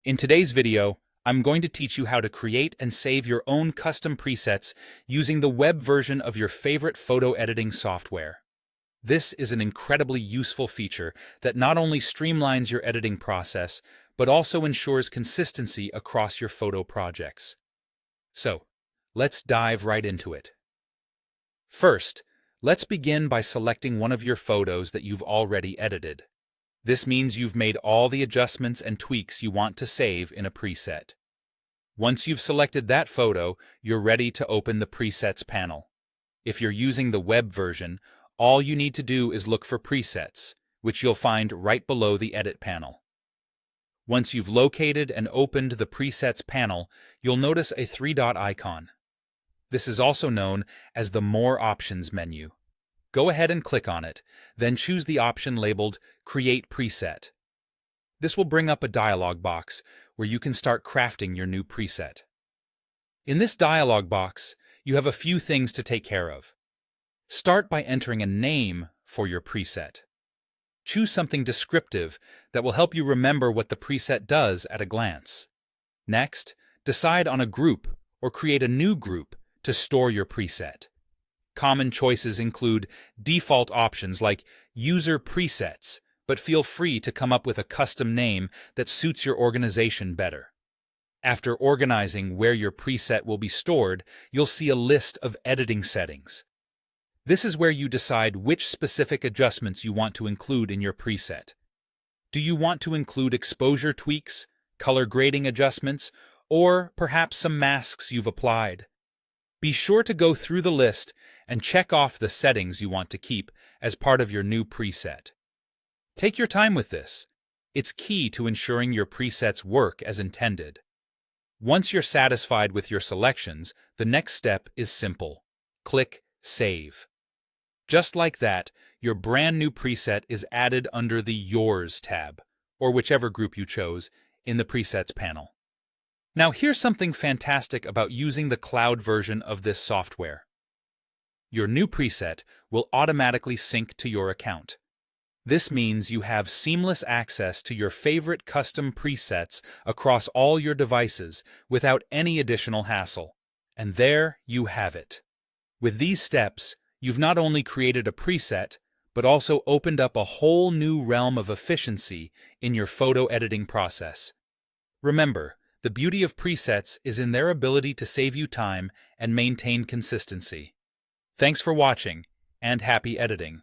In today's video, I'm going to teach you how to create and save your own custom presets using the web version of your favorite photo editing software. This is an incredibly useful feature that not only streamlines your editing process, but also ensures consistency across your photo projects. So, let's dive right into it. First, let's begin by selecting one of your photos that you've already edited. This means you've made all the adjustments and tweaks you want to save in a preset. Once you've selected that photo, you're ready to open the Presets panel. If you're using the web version, all you need to do is look for Presets, which you'll find right below the Edit panel. Once you've located and opened the Presets panel, you'll notice a three-dot icon. This is also known as the More Options menu. Go ahead and click on it, then choose the option labeled Create Preset. This will bring up a dialog box where you can start crafting your new preset. In this dialog box, you have a few things to take care of. Start by entering a name for your preset. Choose something descriptive that will help you remember what the preset does at a glance. Next, decide on a group or create a new group to store your preset. Common choices include default options like User Presets, but feel free to come up with a custom name that suits your organization better. After organizing where your preset will be stored, you'll see a list of editing settings. This is where you decide which specific adjustments you want to include in your preset. Do you want to include exposure tweaks, color grading adjustments, or perhaps some masks you've applied? Be sure to go through the list and check off the settings you want to keep as part of your new preset. Take your time with this. It's key to ensuring your presets work as intended. Once you're satisfied with your selections, the next step is simple. Click Save. Just like that, your brand new preset is added under the Yours tab, or whichever group you chose, in the Presets panel. Now here's something fantastic about using the cloud version of this software. Your new preset will automatically sync to your account. This means you have seamless access to your favorite custom presets across all your devices without any additional hassle. And there you have it. With these steps, you've not only created a preset, but also opened up a whole new realm of efficiency in your photo editing process. Remember, the beauty of presets is in their ability to save you time and maintain consistency. Thanks for watching, and happy editing.